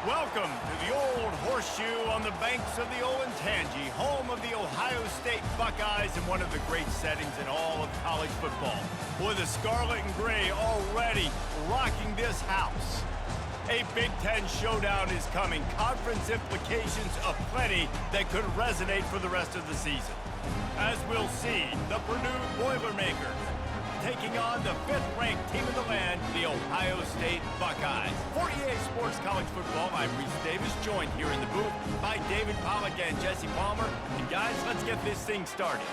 Welcome to the Old Horseshoe on the banks of the Olentangy, home of the Ohio State Buckeyes and one of the great settings in all of college football. With the scarlet and gray already rocking this house. A Big Ten showdown is coming. Conference implications aplenty that could resonate for the rest of the season. As we'll see, the Purdue Boilermakers taking on the 5th-ranked team in the land, the Ohio State Buckeyes. For EA Sports College Football, I'm Reese Davis, joined here in the booth by David Pollack and Jesse Palmer. And guys, let's get this thing started.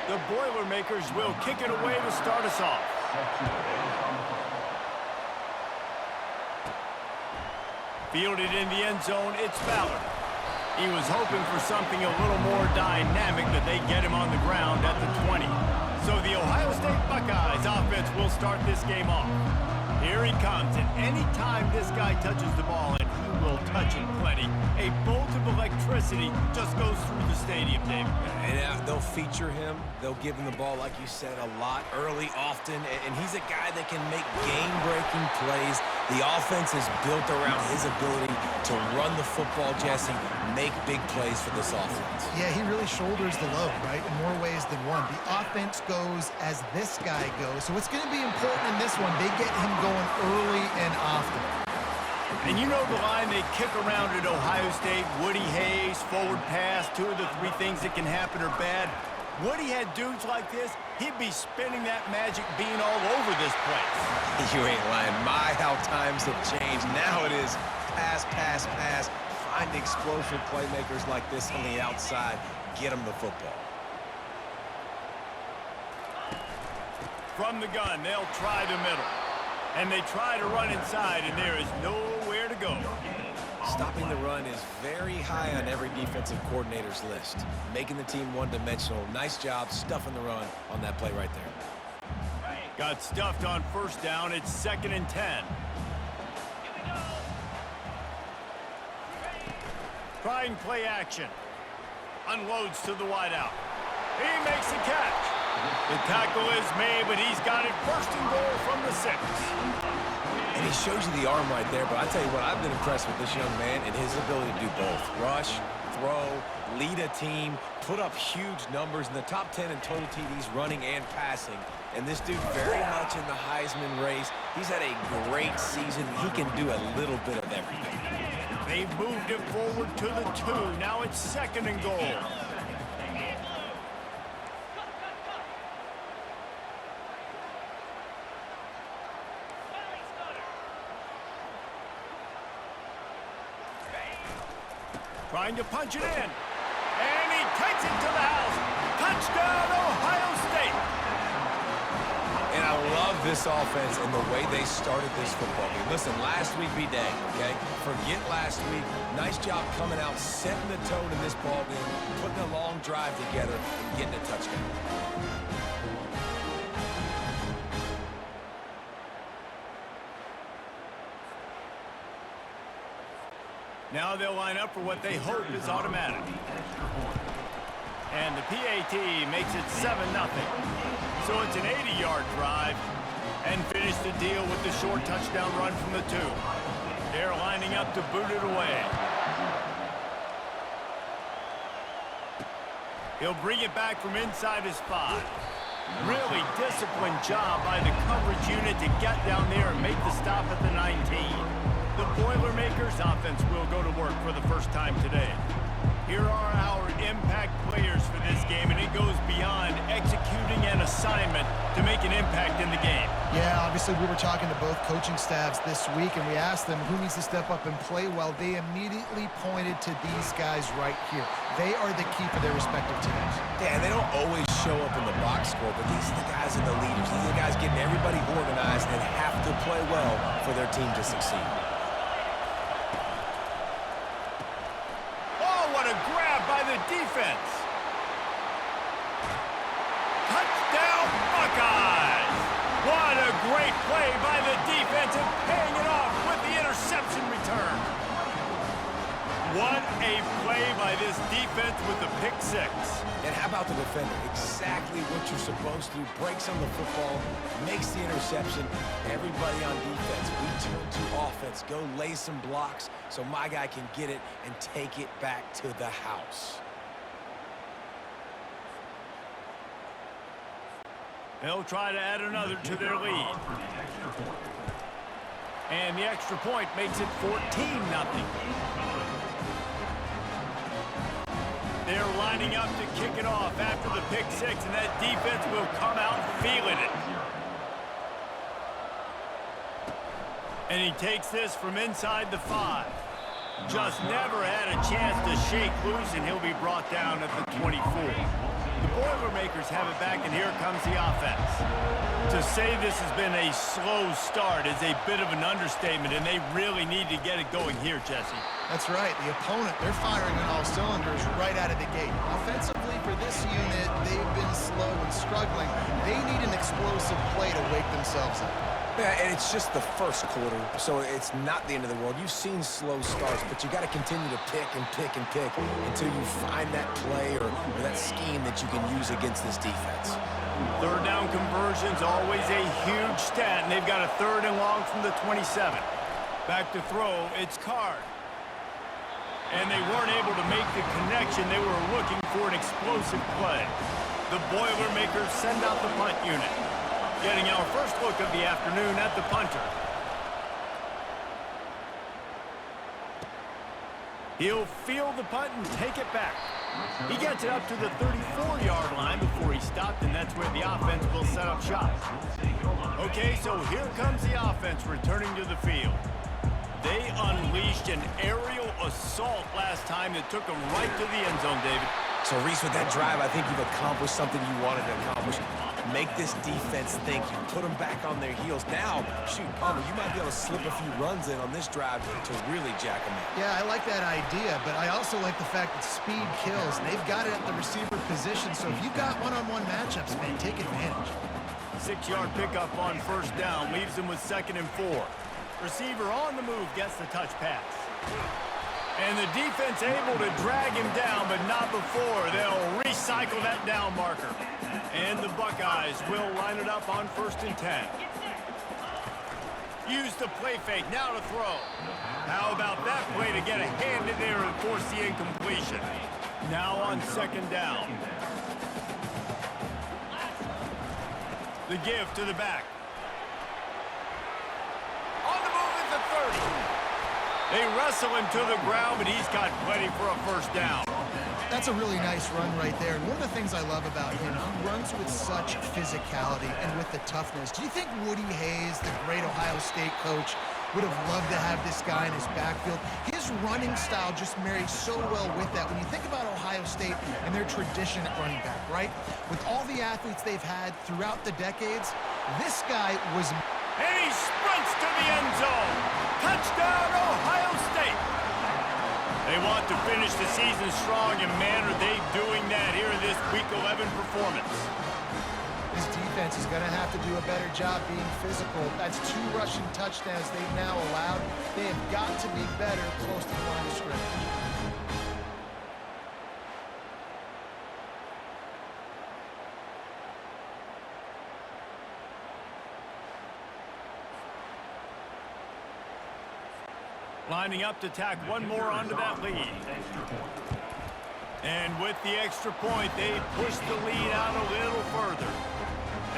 The Boilermakers will kick it away to start us off. Fielded in the end zone, it's Ballard. He was hoping for something a little more dynamic, but they get him on the ground at the 20. So the Ohio State Buckeyes offense will start this game off. Here he comes, and any time this guy touches the ball, and he will touch it plenty, a bolt of electricity just goes through the stadium, Dave. And they'll feature him. They'll give him the ball, like you said, a lot, early, often. And he's a guy that can make game-breaking plays. The offense is built around his ability to run the football, Jesse, make big plays for this offense. Yeah, he really shoulders the load, right, in more ways than one. The offense goes as this guy goes. So it's going to be important in this one. They get him going early and often. And you know the line they kick around at Ohio State, Woody Hayes, forward pass, 2 of the 3 things that can happen are bad. Woody had dudes like this, he'd be spinning that magic bean all over this place. You ain't lying. My, how times have changed. Now it is pass, pass, pass. Find explosive playmakers like this on the outside. Get them the football. From the gun, they'll try the middle. And they try to run inside, and there is nowhere to go. Stopping the run is very high on every defensive coordinator's list. Making the team one-dimensional. Nice job stuffing the run on that play right there. Got stuffed on first down. It's 2nd and 10. Trying play action. Unloads to the wideout. He makes the catch. The tackle is made, but he's got it 1st and goal from the 6. And he shows you the arm right there, but I tell you what, I've been impressed with this young man and his ability to do both. Rush, throw, lead a team, put up huge numbers in the top 10 in total TDs running and passing. And this dude very much in the Heisman race. He's had a great season. He can do a little bit of everything. They've moved it forward to the 2. Now it's 2nd and goal. Trying to punch it in. And he takes it to the house. Touchdown, Ohio State. And I love this offense and the way they started this football game. Listen, last week be dang, okay? Forget last week. Nice job coming out, setting the tone in this ball game, putting a long drive together, and getting a touchdown. Now they'll line up for what they hope is automatic. And the PAT makes it 7-0. So it's an 80-yard drive. And finish the deal with the short touchdown run from the 2. They're lining up to boot it away. He'll bring it back from inside his 5. Really disciplined job by the coverage unit to get down there and make the stop at the 19. The Boilermakers offense will go to work for the first time today. Here are our impact players for this game, and it goes beyond executing an assignment to make an impact in the game. Yeah, obviously we were talking to both coaching staffs this week, and we asked them who needs to step up and play well. They immediately pointed to these guys right here. They are the key for their respective teams. Yeah, they don't always show up in the box score, but these are the guys and the leaders. These are the guys getting everybody organized and have to play well for their team to succeed. Defense. Touchdown, Buckeyes! What a great play by the defense and paying it off with the interception return. What a play by this defense with the pick six. And how about the defender? Exactly what you're supposed to do. Breaks on the football, makes the interception. Everybody on defense, we turn to offense. Go lay some blocks so my guy can get it and take it back to the house. They'll try to add another to their lead. And the extra point makes it 14-0. They're lining up to kick it off after the pick six, and that defense will come out feeling it. And he takes this from inside the 5. Just never had a chance to shake loose, and he'll be brought down at the 24. The Boilermakers have it back, and here comes the offense. To say this has been a slow start is a bit of an understatement, and they really need to get it going here, Jesse. That's right. The opponent, they're firing on all cylinders right out of the gate. Offensively, for this unit, they've been slow and struggling. They need an explosive play to wake themselves up. Yeah, and it's just the first quarter, so it's not the end of the world. You've seen slow starts, but you got to continue to pick and pick and pick until you find that play or that scheme that you can use against this defense. Third down conversion's always a huge stat, and they've got a 3rd and long from the 27. Back to throw, it's Card. And they weren't able to make the connection. They were looking for an explosive play. The Boilermakers send out the punt unit. Getting our first look of the afternoon at the punter. He'll field the punt and take it back. He gets it up to the 34-yard line before he stopped, and that's where the offense will set up shop. Okay, so here comes the offense returning to the field. They unleashed an aerial assault last time that took them right to the end zone, David. So, Reese, with that drive, I think you've accomplished something you wanted to accomplish. Make this defense think. You put them back on their heels. Now, shoot, Palmer, you might be able to slip a few runs in on this drive to really jack them up. Yeah, I like that idea, but I also like the fact that speed kills. They've got it at the receiver position, so if you've got one-on-one matchups, man, take advantage. 6-yard pickup on 1st down leaves them with 2nd and 4. Receiver on the move gets the touch pass. And the defense able to drag him down, but not before. They'll recycle that down marker. And the Buckeyes will line it up on 1st and 10. Use the play fake, now to throw. How about that play to get a hand in there and force the incompletion? Now on 2nd down. The give to the back. On the move at the 30. They wrestle him to the ground, but he's got plenty for a 1st down. That's a really nice run right there. And one of the things I love about him, he runs with such physicality and with the toughness. Do you think Woody Hayes, the great Ohio State coach, would have loved to have this guy in his backfield? His running style just marries so well with that. When you think about Ohio State and their tradition at running back, right? With all the athletes they've had throughout the decades, this guy was... And he sprints to the end zone. Touchdown, Ohio State. They want to finish the season strong, and man, are they doing that here in this Week 11 performance. This defense is going to have to do a better job being physical. That's 2 rushing touchdowns they've now allowed. They have got to be better close to the line of scrimmage. Lining up to tack one more onto that lead. And with the extra point, they push the lead out a little further.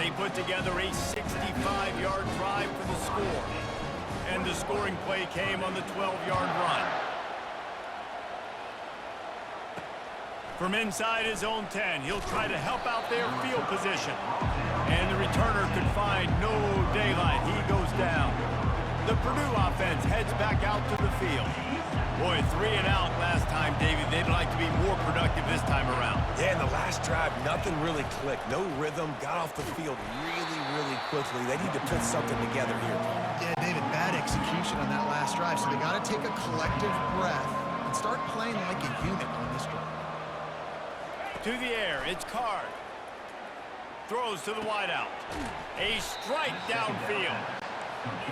They put together a 65-yard drive for the score. And the scoring play came on the 12-yard run. From inside his own 10, he'll try to help out their field position. And the returner could find no daylight. He goes down. The Purdue offense heads back out to the field. Boy, 3 and out last time, David. They'd like to be more productive this time around. Yeah, in the last drive, nothing really clicked. No rhythm, got off the field really quickly. They need to put something together here. Yeah, David, bad execution on that last drive, so they got to take a collective breath and start playing like a unit on this drive. To the air, it's Card. Throws to the wideout. A strike downfield.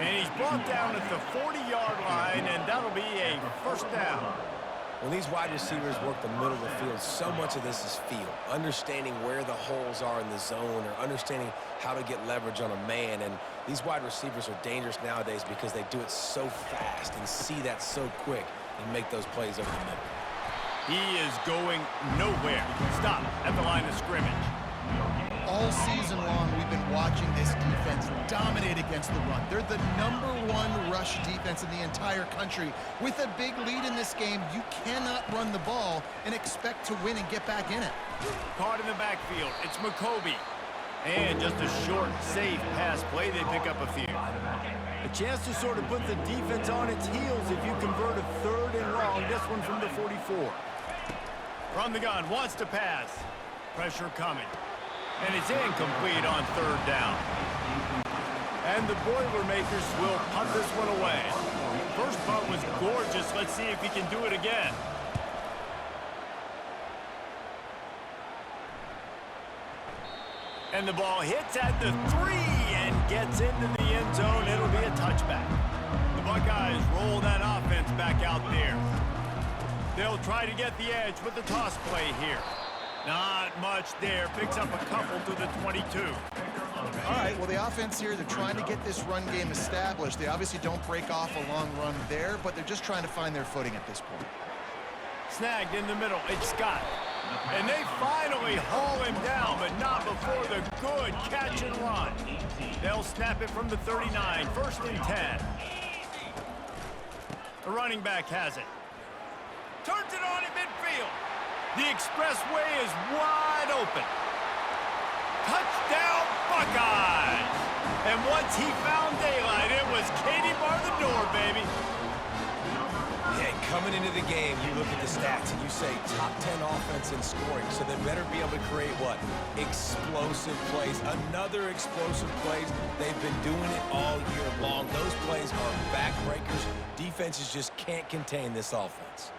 And he's brought down at the 40-yard line, and that'll be a 1st down. When these wide receivers work the middle of the field, so much of this is feel. Understanding where the holes are in the zone or understanding how to get leverage on a man. And these wide receivers are dangerous nowadays because they do it so fast and see that so quick and make those plays over the middle. He is going nowhere. Stop at the line of scrimmage. All season long, we've been watching this defense dominate against the run. They're the #1 rush defense in the entire country. With a big lead in this game, you cannot run the ball and expect to win and get back in it. Caught in the backfield. It's McCoby. And just a short, safe pass play. They pick up a few. A chance to sort of put the defense on its heels if you convert a 3rd and long. This one from the 44. From the gun, wants to pass. Pressure coming. And it's incomplete on 3rd down. And the Boilermakers will punt this one away. First punt was gorgeous. Let's see if he can do it again. And the ball hits at the 3 and gets into the end zone. It'll be a touchback. The Buckeyes roll that offense back out there. They'll try to get the edge with the toss play here. Not much there. Picks up a couple to the 22. All right, well, the offense here, they're trying to get this run game established. They obviously don't break off a long run there, but they're just trying to find their footing at this point. Snagged in the middle. It's Scott. And they finally haul him down, but not before the good catch and run. They'll snap it from the 39. 1st and 10. The running back has it. Turns it on in midfield. The expressway is wide open. Touchdown, Buckeyes! And once he found daylight, it was Katie bar the door, baby. Yeah, coming into the game, you look at the stats and you say top 10 offense in scoring, so they better be able to create what? Explosive plays. Another explosive plays. They've been doing it all year long. Those plays are backbreakers. Defenses just can't contain this offense.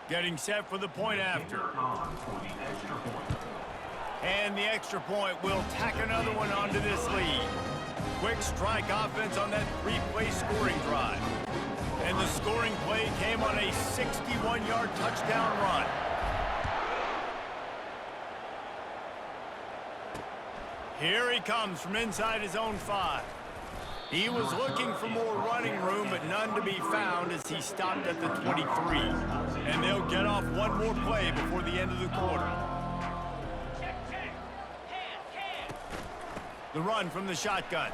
Getting set for the point after. And the extra point will tack another one onto this lead. Quick strike offense on that 3-play scoring drive. And the scoring play came on a 61-yard touchdown run. Here he comes from inside his own 5. He was looking for more running room, but none to be found as he stopped at the 23. And they'll get off one more play before the end of the quarter. The run from the shotgun.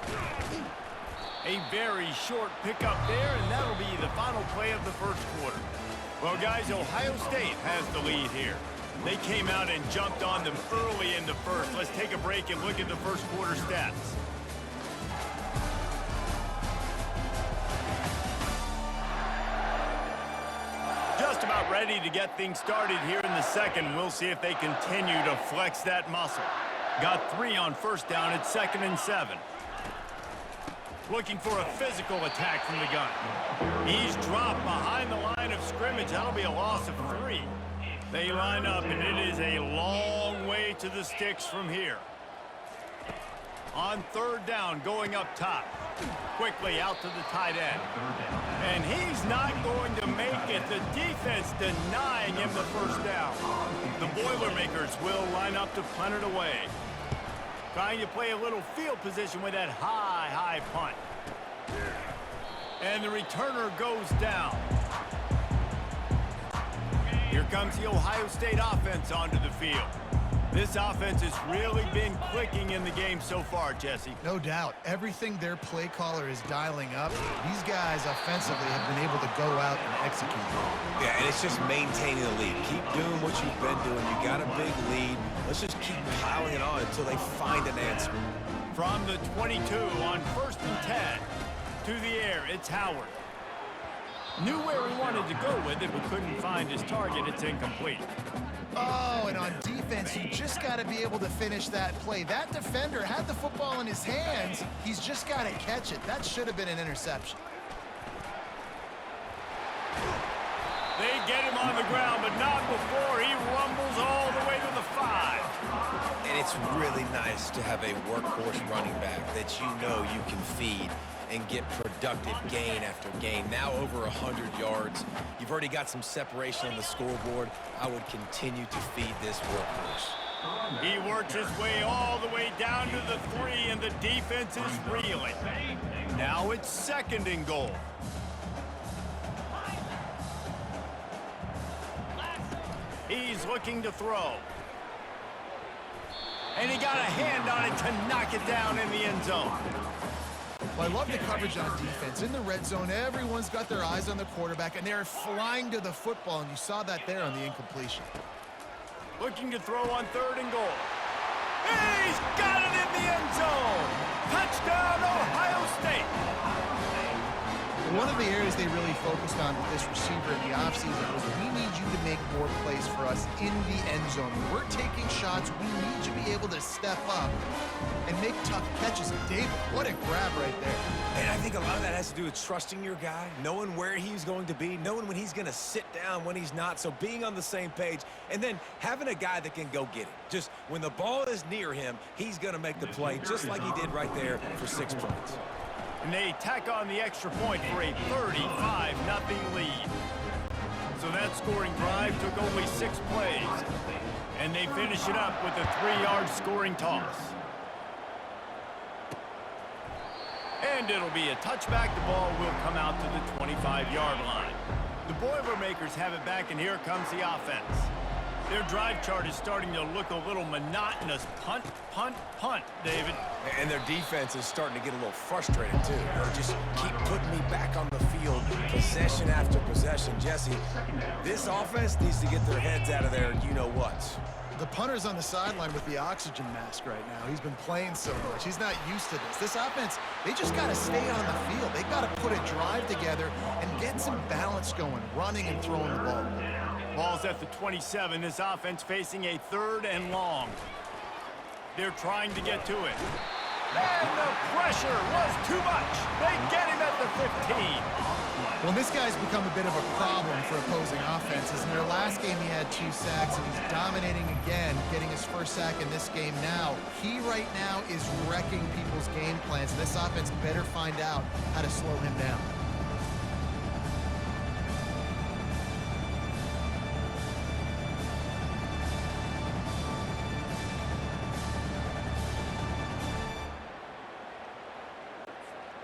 A very short pickup there, and that'll be the final play of the first quarter. Well, guys, Ohio State has the lead here. They came out and jumped on them early in the first. Let's take a break and look at the first quarter stats. Just about ready to get things started here in the second. We'll see if they continue to flex that muscle. Got 3 on 1st down at 2nd and 7. Looking for a physical attack from the gun. He's dropped behind the line of scrimmage. That'll be a loss of 3. They line up, and it is a long way to the sticks from here. On 3rd down, going up top. Quickly out to the tight end. And he's not going to make it. The defense denying him the 1st down. The Boilermakers will line up to punt it away. Trying to play a little field position with that high punt. And the returner goes down. Here comes the Ohio State offense onto the field. This offense has really been clicking in the game so far, Jesse. No doubt. Everything their play caller is dialing up, these guys offensively have been able to go out and execute. Yeah, and it's just maintaining the lead. Keep doing what you've been doing. You got a big lead. Let's just keep piling it on until they find an answer. From the 22 on 1st and 10 to the air, it's Howard. Knew where he wanted to go with it, but couldn't find his target. It's incomplete. Oh, and on defense, you just got to be able to finish that play. That defender had the football in his hands. He's just got to catch it. That should have been an interception. They get him on the ground, but not before he rumbles all the way to the 5. And it's really nice to have a workhorse running back that you know you can feed and get productive gain after gain. Now over 100 yards. You've already got some separation on the scoreboard. I would continue to feed this workhorse. He works his way all the way down to the 3, and the defense is reeling. Now it's 2nd and goal. He's looking to throw. And he got a hand on it to knock it down in the end zone. Well, I love the coverage on defense. In the red zone, everyone's got their eyes on the quarterback, and they're flying to the football, and you saw that there on the incompletion. Looking to throw on 3rd and goal. He's got it in the end zone. Touchdown, Ohio State. One of the areas they really focused on with this receiver in the offseason was we need you to make more plays for us in the end zone. When we're taking shots, we need you to be able to step up and make tough catches. And David, what a grab right there. And I think a lot of that has to do with trusting your guy, knowing where he's going to be, knowing when he's going to sit down, when he's not. So being on the same page, and then having a guy that can go get it. Just when the ball is near him, he's going to make the play just like he did right there for 6 points. And they tack on the extra point for a 35-0 lead. So that scoring drive took only 6 plays. And they finish it up with a 3-yard scoring toss. And it'll be a touchback. The ball will come out to the 25-yard line. The Boilermakers have it back, and here comes the offense. Their drive chart is starting to look a little monotonous. Punt, punt, punt, David. And their defense is starting to get a little frustrated, too. They just keep putting me back on the field, possession after possession. Jesse, this offense needs to get their heads out of there, you-know-what. The punter's on the sideline with the oxygen mask right now. He's been playing so much. He's not used to this. This offense, they just got to stay on the field. They've got to put a drive together and get some balance going, running and throwing the ball. Ball's at the 27. This offense facing a 3rd and long. They're trying to get to it. And the pressure was too much. They get him at the 15. Well, this guy's become a bit of a problem for opposing offenses. In their last game, he had 2 sacks, and he's dominating again, getting his 1st sack in this game now. He right now is wrecking people's game plans, and this offense better find out how to slow him down.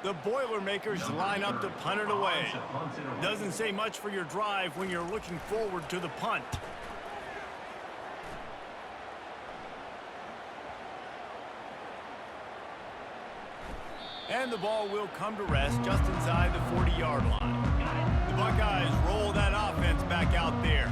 The Boilermakers line up to punt it away. Doesn't say much for your drive when you're looking forward to the punt. And the ball will come to rest just inside the 40-yard line. The Buckeyes roll that offense back out there.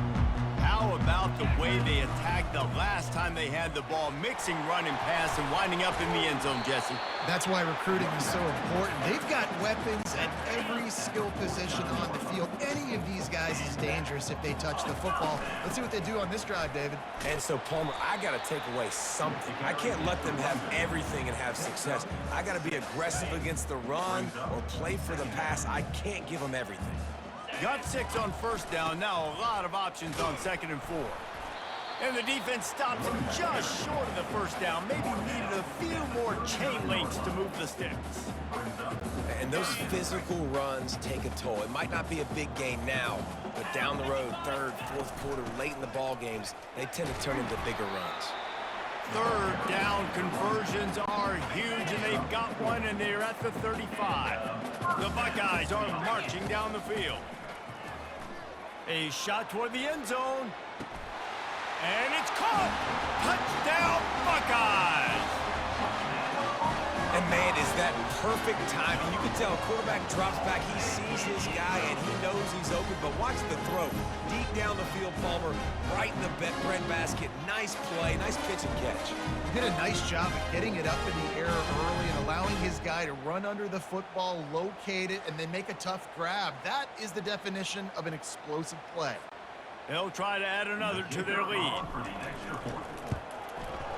How about the way they attacked the last time they had the ball, mixing run and pass and winding up in the end zone, Jesse? That's why recruiting is so important. They've got weapons at every skill position on the field. Any of these guys is dangerous if they touch the football. Let's see what they do on this drive, David. And so, Palmer, I got to take away something. I can't let them have everything and have success. I got to be aggressive against the run or play for the pass. I can't give them everything. Got 6 on 1st down. Now a lot of options on 2nd and 4. And the defense stops him just short of the 1st down. Maybe needed a few more chain links to move the sticks. And those physical runs take a toll. It might not be a big gain now, but down the road, 3rd, 4th quarter, late in the ball games, they tend to turn into bigger runs. 3rd down conversions are huge, and they've got one, and they're at the 35. The Buckeyes are marching down the field. A shot toward the end zone. And it's caught. Touchdown, Buckeyes. And, man, is that perfect timing. You can tell a quarterback drops back. He sees his guy, and he knows he's open. But watch the throw. Deep down the field, Palmer, right in the breadbasket. Nice play, nice pitch and catch. He did a nice job of getting it up in the air early and allowing his guy to run under the football, locate it, and then make a tough grab. That is the definition of an explosive play. They'll try to add another to their lead.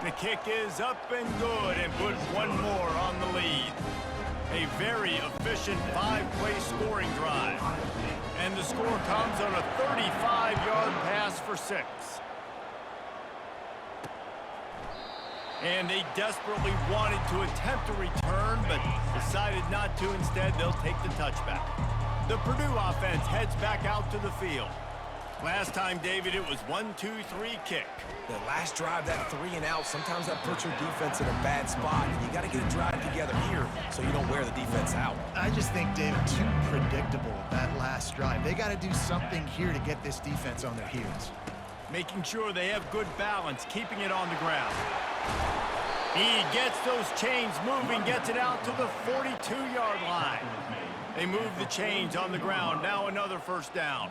The kick is up and good, and put one more on the lead. A very efficient 5-play scoring drive. And the score comes on a 35-yard pass for 6. And they desperately wanted to attempt a return, but decided not to. Instead, they'll take the touchback. The Purdue offense heads back out to the field. Last time, David, it was 1-2-3 kick. The last drive, that 3 and out, sometimes that puts your defense in a bad spot. You got to get a drive together here so you don't wear the defense out. I just think, David, too predictable, that last drive. They got to do something here to get this defense on their heels. Making sure they have good balance, keeping it on the ground. He gets those chains moving, gets it out to the 42-yard line. They move the chains on the ground. Now another first down.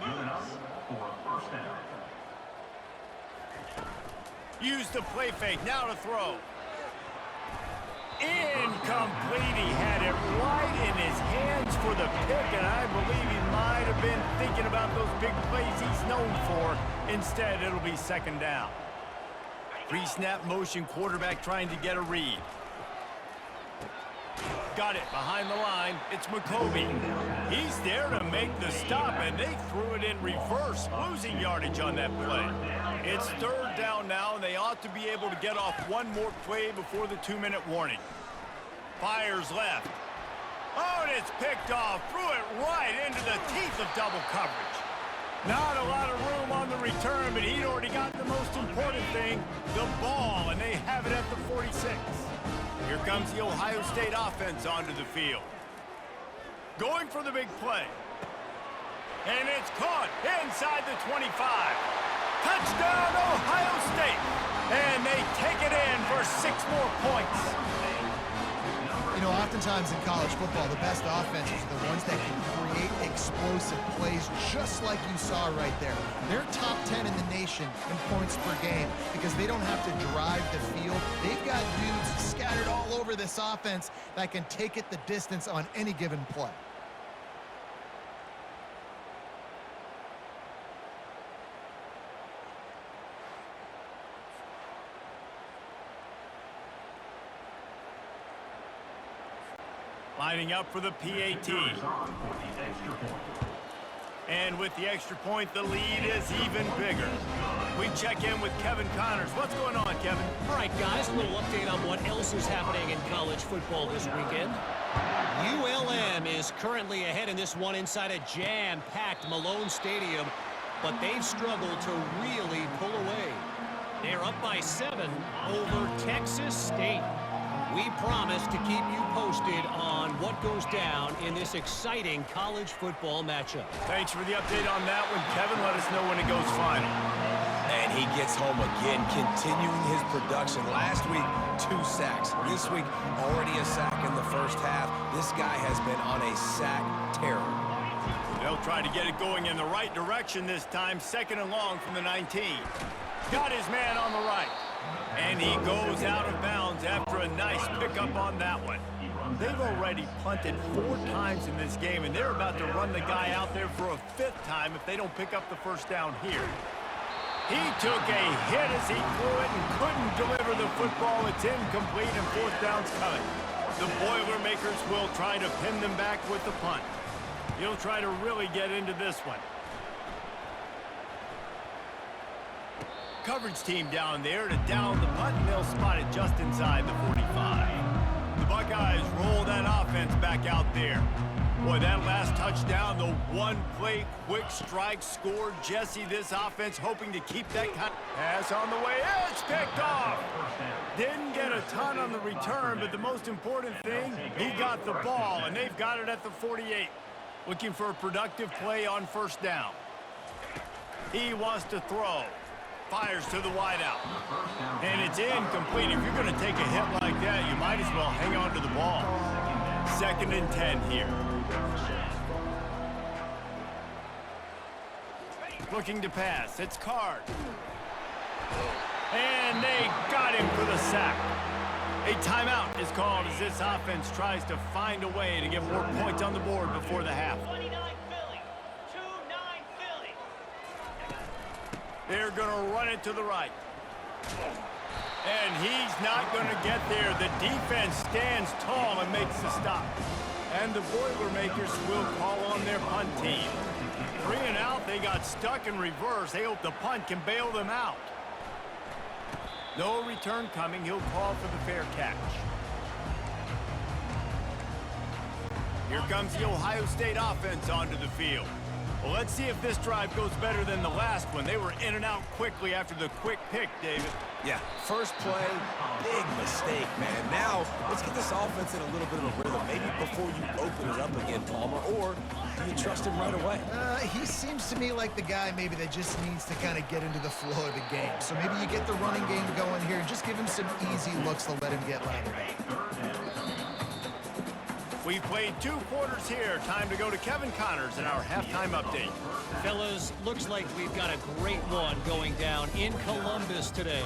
Use the play fake. Now to throw. Incomplete. He had it right in his hands for the pick, and I believe he might have been thinking about those big plays he's known for. Instead, it'll be second down. Pre-snap motion, quarterback trying to get a read. Got it behind the line. It's McCoby. He's there to make the stop, and they threw it in reverse, losing yardage on that play. It's third down now, and they ought to be able to get off one more play before the 2-minute warning. Fires left. Oh, and it's picked off. Threw it right into the teeth of double coverage. Not a lot of room on the return, but he'd already got the most important thing, the ball, and they have it at the 46. Here comes the Ohio State offense onto the field. Going for the big play. And it's caught inside the 25. Touchdown, Ohio State. And they take it in for 6 more points. You know, oftentimes in college football, the best offenses are the ones that can create explosive plays just like you saw right there. They're top 10 in the nation in points per game because they don't have to drive the field. They've got dudes scattered all over this offense that can take it the distance on any given play. Lining up for the PAT. And with the extra point, the lead is even bigger. We check in with Kevin Connors. What's going on, Kevin? All right, guys, a little update on what else is happening in college football this weekend. ULM is currently ahead in this one inside a jam-packed Malone Stadium, but they've struggled to really pull away. They're up by 7 over Texas State. We promise to keep you posted on what goes down in this exciting college football matchup. Thanks for the update on that one, Kevin. Let us know when it goes final. And he gets home again, continuing his production. Last week, 2 sacks. This week, already a sack in the first half. This guy has been on a sack terror. They'll try to get it going in the right direction this time. 2nd and long from the 19. Got his man on the right. And he goes out of bounds after a nice pickup on that one. They've already punted 4 times in this game, and they're about to run the guy out there for a 5th time if they don't pick up the first down here. He took a hit as he threw it and couldn't deliver the football. It's incomplete, and 4th down's coming. The Boilermakers will try to pin them back with the punt. He'll try to really get into this one. Coverage team down there to down the punt, and they'll spot it just inside the 45. The Buckeyes roll that offense back out there. Boy, that last touchdown, the one-play quick strike scored. Jesse, this offense hoping to keep that kind of pass on the way. It's picked off. Didn't get a ton on the return, but the most important thing, he got the ball, and they've got it at the 48. Looking for a productive play on first down. He wants to throw. Fires to the wideout. And it's incomplete. If you're going to take a hit like that, you might as well hang on to the ball. 2nd and 10 here. Looking to pass. It's Card. And they got him for the sack. A timeout is called as this offense tries to find a way to get more points on the board before the half. They're going to run it to the right. And he's not going to get there. The defense stands tall and makes the stop. And the Boilermakers will call on their punt team. 3 and out. They got stuck in reverse. They hope the punt can bail them out. No return coming. He'll call for the fair catch. Here comes the Ohio State offense onto the field. Well, let's see if this drive goes better than the last one. They were in and out quickly after the quick pick, David. Yeah, first play, big mistake, man. Now, let's get this offense in a little bit of a rhythm. Maybe before you open it up again, Palmer, or do you trust him right away? He seems to me like the guy maybe that just needs to kind of get into the flow of the game. So maybe you get the running game going here and just give him some easy looks to let him get lathered up. We've played 2 quarters here. Time to go to Kevin Connors in our halftime update. Fellas, looks like we've got a great one going down in Columbus today.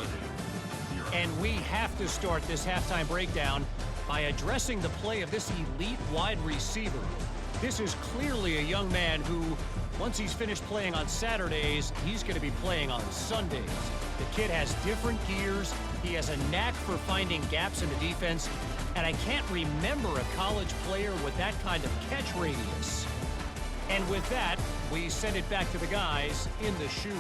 And we have to start this halftime breakdown by addressing the play of this elite wide receiver. This is clearly a young man who, once he's finished playing on Saturdays, he's going to be playing on Sundays. The kid has different gears. He has a knack for finding gaps in the defense. And I can't remember a college player with that kind of catch radius. And with that, we send it back to the guys in the shoe.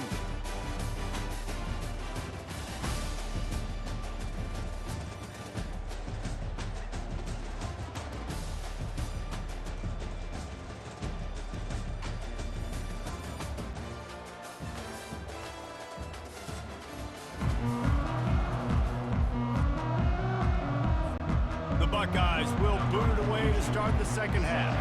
Buckeyes will boot it away to start the second half.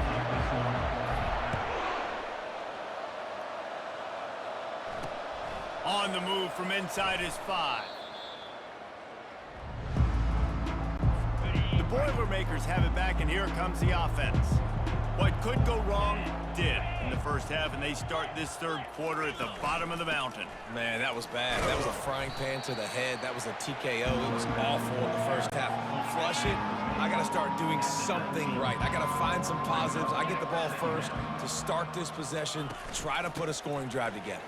On the move from inside his 5. The Boilermakers have it back, and here comes the offense. What could go wrong did in the first half, and they start this third quarter at the bottom of the mountain. Man, that was bad. That was a frying pan to the head. That was a TKO. It was awful in the first half. Flush it. I got to start doing something right. I got to find some positives. I get the ball first to start this possession, try to put a scoring drive together.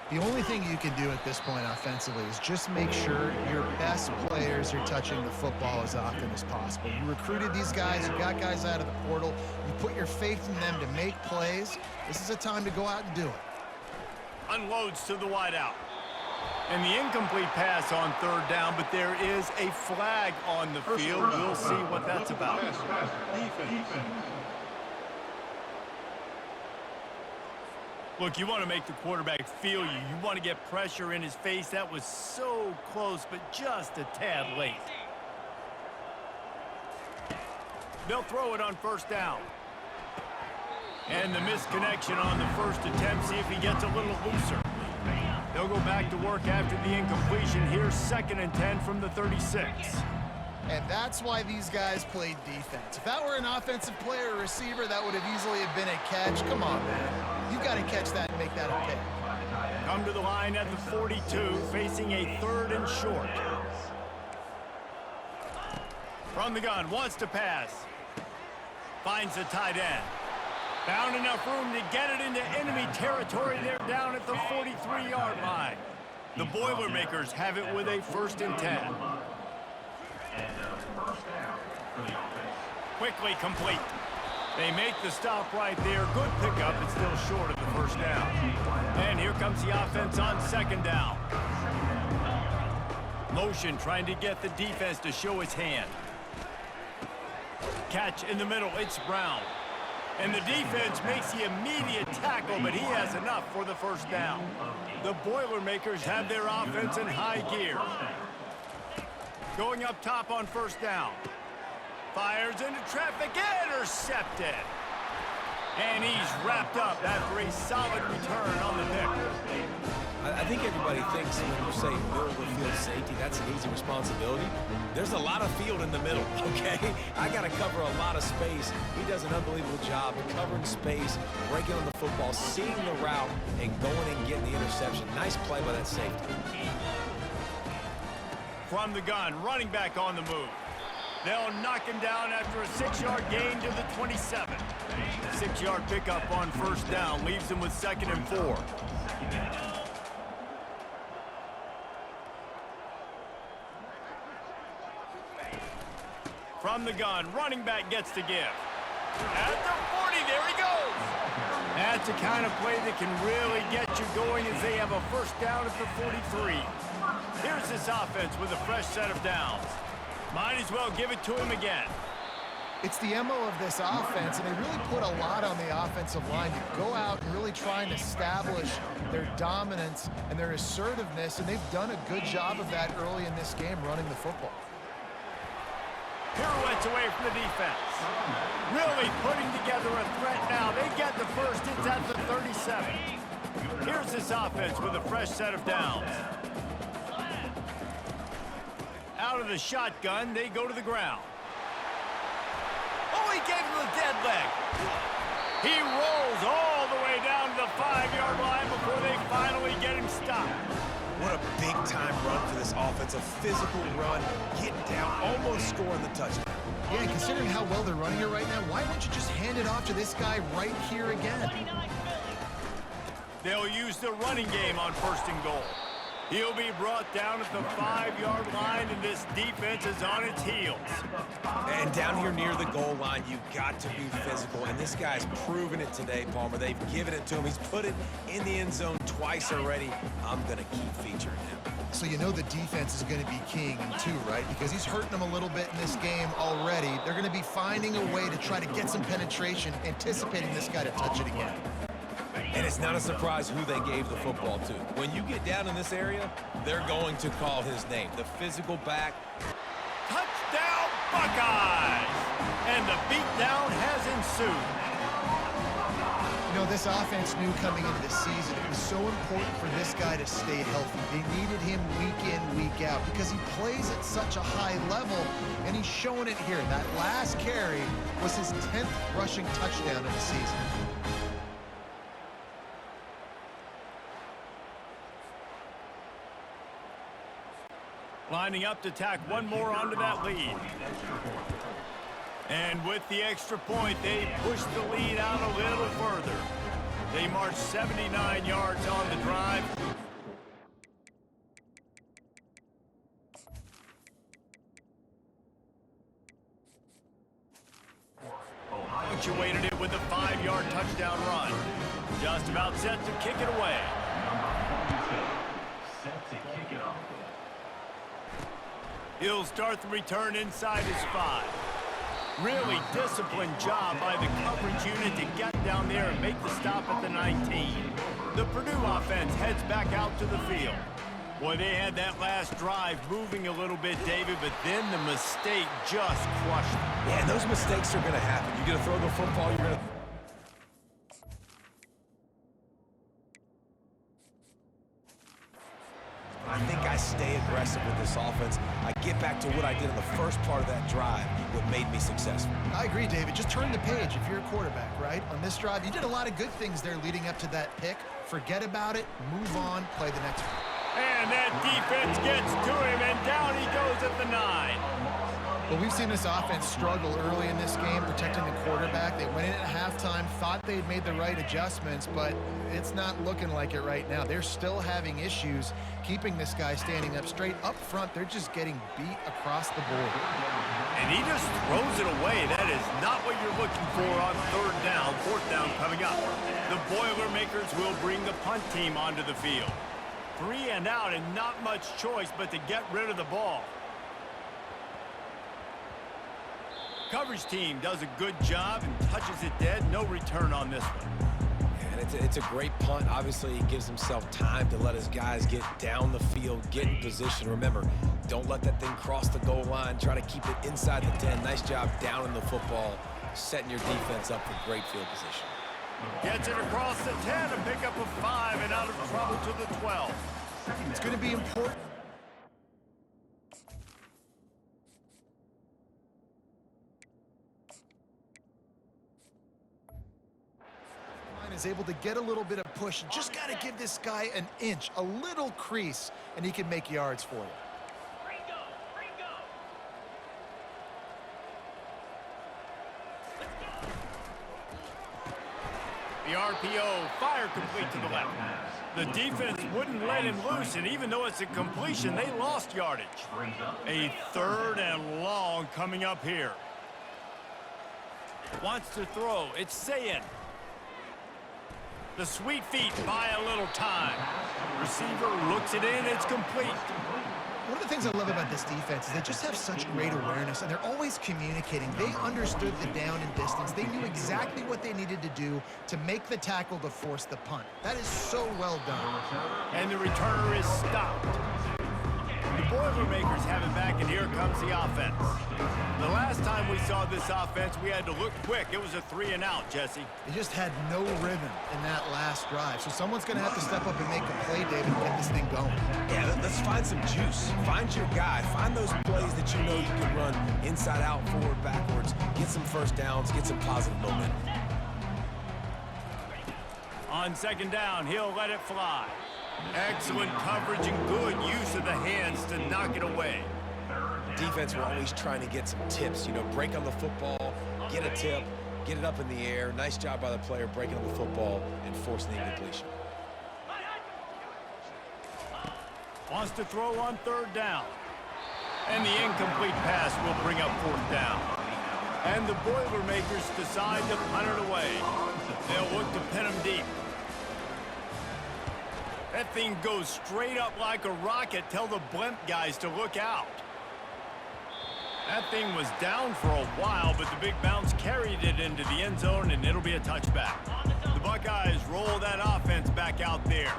The only thing you can do at this point offensively is just make sure your best players are touching the football as often as possible. You recruited these guys, you got guys out of the portal, you put your faith in them to make plays. This is a time to go out and do it. Unloads to the wideout. And the incomplete pass on third down, but there is a flag on the field. We'll see what that's about. Look, you want to make the quarterback feel you. You want to get pressure in his face. That was so close, but just a tad late. They'll throw it on first down. And the misconnection on the first attempt. See if he gets a little looser. They'll go back to work after the incompletion. Here's 2nd and 10 from the 36. And that's why these guys played defense. If that were an offensive player or receiver, that would have easily have been a catch. Come on, man. You got to catch that and make that a pick. Come to the line at the 42, facing a 3rd and short. From the gun, wants to pass. Finds the tight end. Found enough room to get it into enemy territory. They're down at the 43-yard line. The Boilermakers have it with a 1st and 10. Quickly complete. They make the stop right there. Good pickup. It's still short of the first down. And here comes the offense on 2nd down. Motion trying to get the defense to show his hand. Catch in the middle. It's Brown. And the defense makes the immediate tackle, but he has enough for the first down. The Boilermakers have their offense in high gear. Going up top on first down. Fires into traffic, intercepted. And he's wrapped up after a solid return on the pick. I think everybody thinks when you say middle of the field safety, that's an easy responsibility. There's a lot of field in the middle, okay? I got to cover a lot of space. He does an unbelievable job covering space, breaking on the football, seeing the route, and going and getting the interception. Nice play by that safety. From the gun, running back on the move. They'll knock him down after a 6-yard gain to the 27. 6-yard pickup on first down leaves him with 2nd and 4. From the gun, running back gets to give. At the 40, there he goes. That's the kind of play that can really get you going as they have a first down at the 43. Here's this offense with a fresh set of downs. Might as well give it to him again. It's the MO of this offense, and they really put a lot on the offensive line to go out and really try and establish their dominance and their assertiveness, and they've done a good job of that early in this game running the football. Pirouettes away from the defense. Really putting together a threat now. They get the first. It's at the 37. Here's this offense with a fresh set of downs. Out of the shotgun, they go to the ground. Oh, he gave him the dead leg. He rolls all the way down to the 5-yard line before they finally get him stopped. What a big-time run for this offense. A physical run, getting down, almost scoring the touchdown. Yeah, and considering how well they're running it right now, why don't you just hand it off to this guy right here again? They'll use the running game on 1st and goal. He'll be brought down at the 5-yard line, and this defense is on its heels. And down here near the goal line, you've got to be physical, and this guy's proven it today, Palmer. They've given it to him. He's put it in the end zone twice already. I'm going to keep featuring him. So you know the defense is going to be keying him too, right? Because he's hurting them a little bit in this game already. They're going to be finding a way to try to get some penetration, anticipating this guy to touch it again. And it's not a surprise who they gave the football to. When you get down in this area, they're going to call his name. The physical back. Touchdown, Buckeyes! And the beatdown has ensued. You know, this offense knew coming into the season it was so important for this guy to stay healthy. They needed him week in, week out because he plays at such a high level, and he's showing it here. That last carry was his 10th rushing touchdown of the season. Lining up to tack one more onto that lead. And with the extra point, they push the lead out a little further. They march 79 yards on the drive. Punctuated it with a 5-yard touchdown run. Just about set to kick it away. He'll start the return inside his 5. Really disciplined job by the coverage unit to get down there and make the stop at the 19. The Purdue offense heads back out to the field. Boy, they had that last drive moving a little bit, David, but then the mistake just crushed them. Yeah, and those mistakes are going to happen. You're going to throw the football, you're going to... I think I stay aggressive with this offense. I get back to what I did in the first part of that drive, what made me successful. I agree, David. Just turn the page if you're a quarterback, right? On this drive, you did a lot of good things there leading up to that pick. Forget about it, move on, play the next one. And that defense gets to him, and down he goes at the 9. Well, we've seen this offense struggle early in this game protecting the quarterback. They went in at halftime, thought they'd made the right adjustments, but it's not looking like it right now. They're still having issues keeping this guy standing up straight. Up front, they're just getting beat across the board. And he just throws it away. That is not what you're looking for on 3rd down, 4th down coming up. The Boilermakers will bring the punt team onto the field. 3 and out and not much choice but to get rid of the ball. Coverage team does a good job and touches it dead. No return on this one. And it's a great punt. Obviously, he gives himself time to let his guys get down the field, get in position. Remember, don't let that thing cross the goal line. Try to keep it inside the 10. Nice job down in the football, setting your defense up for great field position. Gets it across the 10 and pick up a 5 and out of trouble to the 12. It's going to be important. Is able to get a little bit of push. Just got to give this guy an inch, a little crease, and he can make yards for you. The RPO, fire complete to the left. The defense wouldn't let him loose, and even though it's a completion, they lost yardage. A 3rd and long coming up here. Wants to throw. It's Sayin. The sweet feet buy a little time. Receiver looks it in. It's complete. One of the things I love about this defense is they just have such great awareness, and they're always communicating. They understood the down and distance. They knew exactly what they needed to do to make the tackle to force the punt. That is so well done. And the returner is stopped. The Boilermakers have it back, and here comes the offense. The last time we saw this offense, we had to look quick. It was a 3-and-out, Jesse. They just had no rhythm in that last drive. So someone's going to have to step up and make a play, David, and get this thing going. Yeah, let's find some juice. Find your guy. Find those plays that you know you can run inside out, forward, backwards. Get some first downs. Get some positive momentum. On second down, he'll let it fly. Excellent coverage and good use of the hands to knock it away. Defense were always trying to get some tips. You know, break on the football, get a tip, get it up in the air. Nice job by the player breaking on the football and forcing the incompletion. Wants to throw on third down. And the incomplete pass will bring up fourth down. And the Boilermakers decide to punt it away. They'll look to pin him deep. That thing goes straight up like a rocket. Tell the blimp guys to look out. That thing was down for a while, but the big bounce carried it into the end zone, and it'll be a touchback. The Buckeyes roll that offense back out there.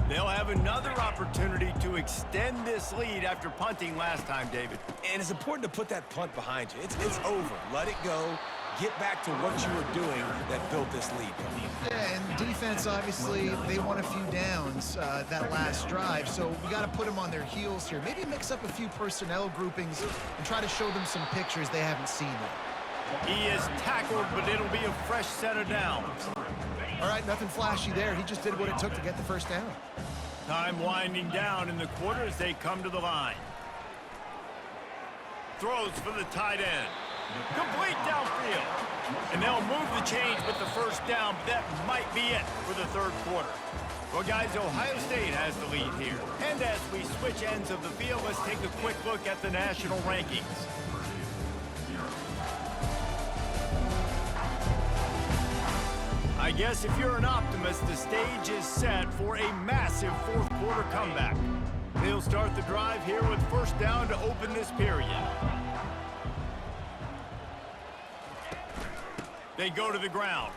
They'll have another opportunity to extend this lead after punting last time, David. And it's important to put that punt behind you. It's over. Let it go. Get back to what you were doing that built this lead. Yeah, and defense, obviously, they won a few downs that last drive, so we got to put them on their heels here. Maybe mix up a few personnel groupings and try to show them some pictures they haven't seen yet. He is tackled, but it'll be a fresh set of downs. All right, nothing flashy there. He just did what it took to get the first down. Time winding down in the quarter as they come to the line. Throws for the tight end. Complete downfield. And they'll move the chains with the first down, but that might be it for the third quarter. Well, guys, Ohio State has the lead here. And as we switch ends of the field, let's take a quick look at the national rankings. I guess if you're an optimist, the stage is set for a massive fourth quarter comeback. They'll start the drive here with first down to open this period. They go to the ground.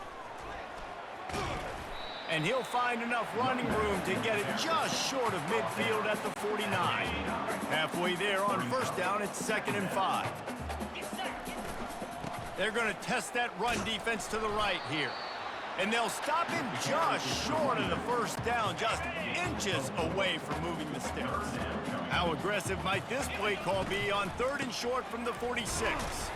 And he'll find enough running room to get it just short of midfield at the 49. Halfway there on first down, it's 2nd and 5. They're going to test that run defense to the right here. And they'll stop him just short of the first down, just inches away from moving the sticks. How aggressive might this play call be on 3rd and short from the 46?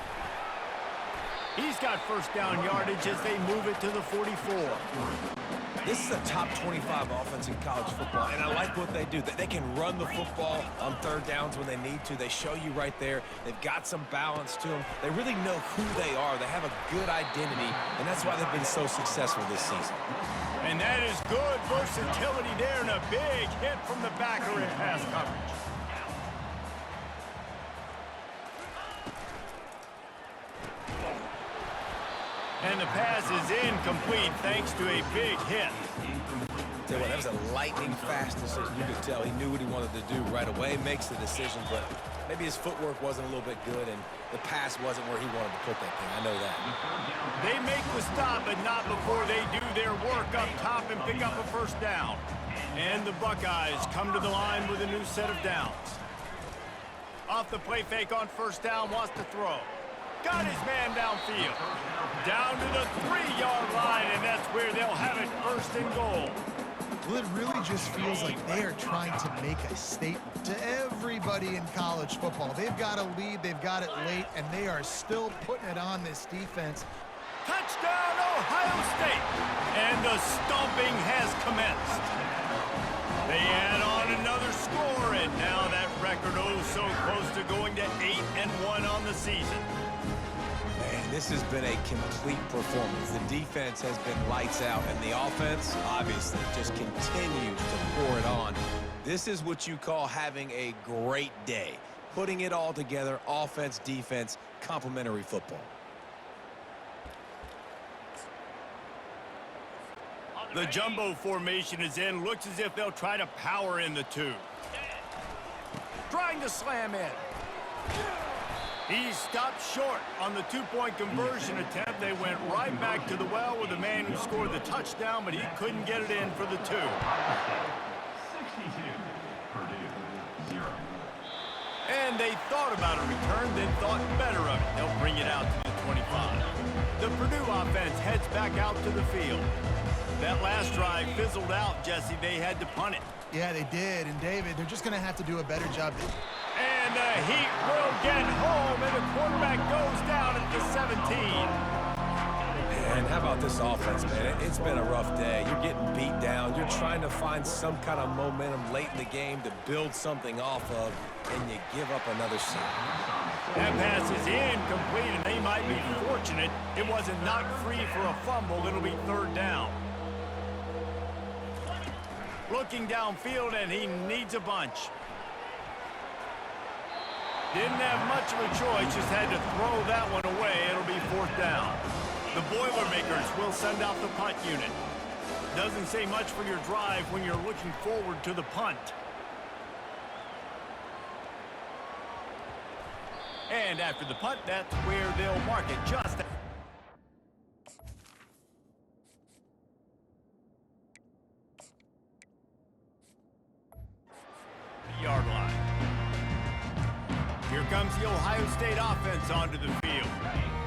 He's got first down yardage as they move it to the 44. This is a top 25 offense in college football, and I like what they do. They can run the football on third downs when they need to. They show you right there. They've got some balance to them. They really know who they are. They have a good identity, and that's why they've been so successful this season. And that is good versatility there, and a big hit from the backer in pass coverage. And the pass is incomplete thanks to a big hit. Tell you what, that was a lightning-fast decision. You could tell he knew what he wanted to do right away. Makes the decision, but maybe his footwork wasn't a little bit good, and the pass wasn't where he wanted to put that thing. I know that. They make the stop, but not before they do their work up top and pick up a first down. And the Buckeyes come to the line with a new set of downs. Off the play fake on first down, wants to throw. Got his man downfield. Down to the 3-yard line, and that's where they'll have it 1st and goal. Well, it really just feels like they are trying to make a statement to everybody in college football. They've got a lead, they've got it late, and they are still putting it on this defense. Touchdown, Ohio State! And the stomping has commenced. They add on another score, and now that record so close to going to 8-1 on the season. Man, this has been a complete performance. The defense has been lights out, and the offense, obviously, just continues to pour it on. This is what you call having a great day. Putting it all together, offense, defense, complementary football. The jumbo formation is in. Looks as if they'll try to power in the two. Trying to slam in. He stopped short on the two-point conversion attempt. They went right back to the well with the man who scored the touchdown, but he couldn't get it in for the two. 62, Purdue, 0. And they thought about a return, then thought better of it. They'll bring it out to the 25. The Purdue offense heads back out to the field. That last drive fizzled out, Jesse. They had to punt it. Yeah, they did. And, David, they're just going to have to do a better job. And the Heat will get home, and the quarterback goes down at the 17. And how about this offense, man? It's been a rough day. You're getting beat down. You're trying to find some kind of momentum late in the game to build something off of, and you give up another sack. That pass is incomplete, and they might be fortunate it wasn't knocked free for a fumble. It'll be third down. Looking downfield, and he needs a bunch. Didn't have much of a choice, just had to throw that one away. It'll be fourth down. The Boilermakers will send out the punt unit. Doesn't say much for your drive when you're looking forward to the punt. And after the punt, that's where they'll mark it just at the yard line. Here comes the Ohio State offense onto the field.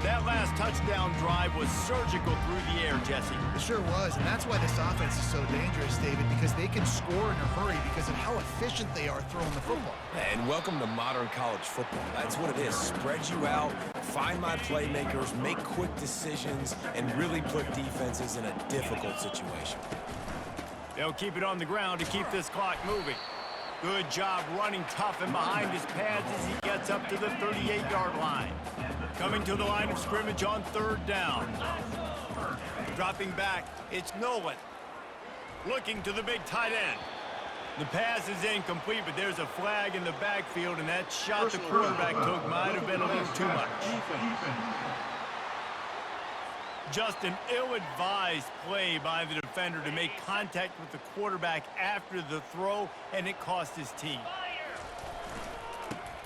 That last touchdown drive was surgical through the air, Jesse. It sure was, and that's why this offense is so dangerous, David, because they can score in a hurry because of how efficient they are throwing the football. And welcome to modern college football. That's what it is. Spread you out, find my playmakers, make quick decisions, and really put defenses in a difficult situation. They'll keep it on the ground to keep this clock moving. Good job running tough and behind his pads as he gets up to the 38-yard line. Coming to the line of scrimmage on third down. Dropping back, it's Nolan. Looking to the big tight end. The pass is incomplete, but there's a flag in the backfield, and that shot the quarterback took might have been a little too much. Just an ill-advised play by the defender to make contact with the quarterback after the throw, and it cost his team.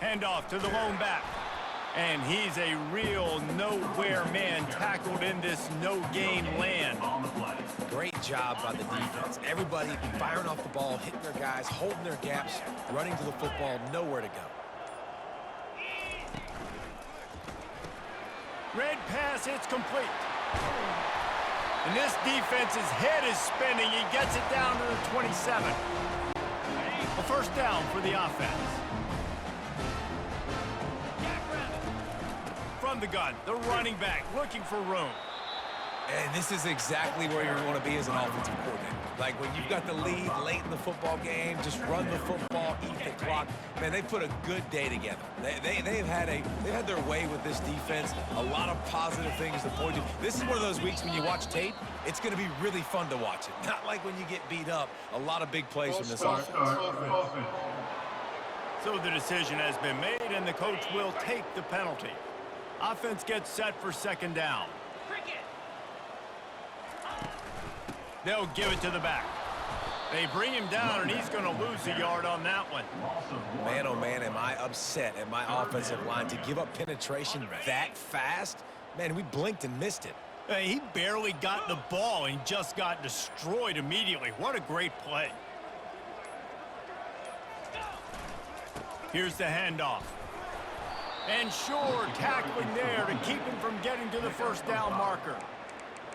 Handoff to the lone back. And he's a real nowhere man tackled in this no-gain land. Great job by the defense. Everybody firing off the ball, hitting their guys, holding their gaps, running to the football, nowhere to go. Red pass, it's complete. And this defense's head is spinning. He gets it down to the 27. A first down for the offense. From the gun, the running back looking for room. And this is exactly where you want to be as an offensive coordinator. Like when you've got the lead late in the football game, just run the football, eat the clock. Man, they put a good day together. They've had their way with this defense. A lot of positive things to point to. This is one of those weeks when you watch tape, it's going to be really fun to watch it. Not like when you get beat up. A lot of big plays from this offense. So the decision has been made, and the coach will take the penalty. Offense gets set for second down. They'll give it to the back. They bring him down, and he's going to lose a yard on that one. Man, oh man, am I upset at my offensive line to give up penetration that fast? Man, we blinked and missed it. He barely got the ball and just got destroyed immediately. What a great play. Here's the handoff. And sure, tackling there to keep him from getting to the first down marker.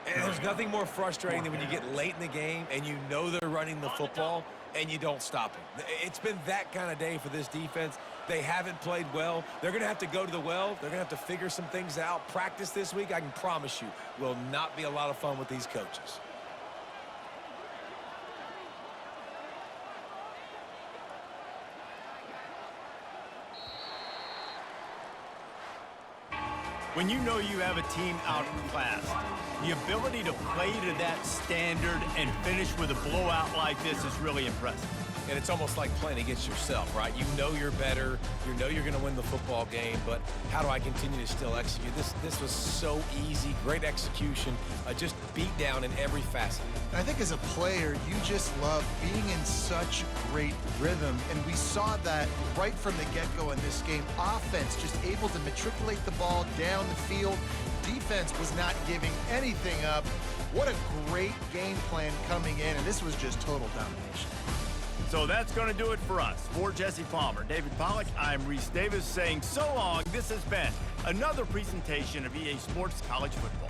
And there's nothing more frustrating than when you get late in the game and you know they're running the football and you don't stop them. It's been that kind of day for this defense. They haven't played well. They're going to have to go to the well. They're going to have to figure some things out. Practice this week, I can promise you, will not be a lot of fun with these coaches. When you know you have a team outclassed, the ability to play to that standard and finish with a blowout like this is really impressive. and it's almost like playing against yourself, right? You know you're better, you know you're going to win the football game, but how do I continue to still execute? This was so easy, great execution, just beat down in every facet. I think as a player, you just love being in such great rhythm, and we saw that right from the get-go in this game. Offense just able to matriculate the ball down the field. Defense was not giving anything up. What a great game plan coming in, and this was just total domination. So that's going to do it for us. For Jesse Palmer, David Pollack, I'm Reese Davis saying so long. This has been another presentation of EA Sports College Football.